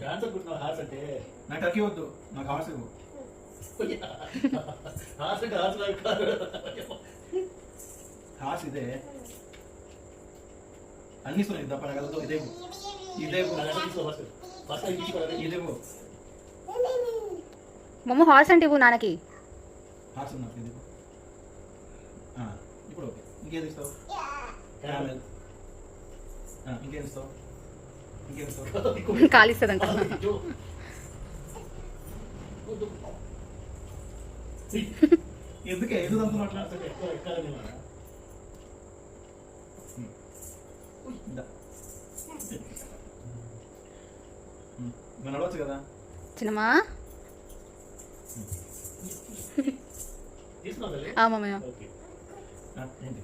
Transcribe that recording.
Dance అనుకుంటున్నావు horse అంటే నాకు టర్కీ వద్దు, నాకు హార్స్ ఇవ్వు. హార్స్ అంటే హార్స్ లైఫ్ కాదు, హార్స్ ఇదే అన్ని ఇస్తున్నాయి తప్ప నాకు ఇదే ఇదే ఇదే మమ్మ హార్స్ అంటే ఇవ్వు నాన్నకి. హార్స్ ఉన్నా ఇది ఇప్పుడు ఓకే. ఇంకేది ఇస్తావు? క్యామెల్. ఇంకేం ఇస్తావు? ఇంకేం ఇస్తావు? కాలిస్తుందంట. ఎందుకే ఎందుకు అంత మాట్లాడుతుంది? మనం అడవచ్చు కదా చిన్నమ్మా. తీసుకున్నా మమ్మీ ఏంటి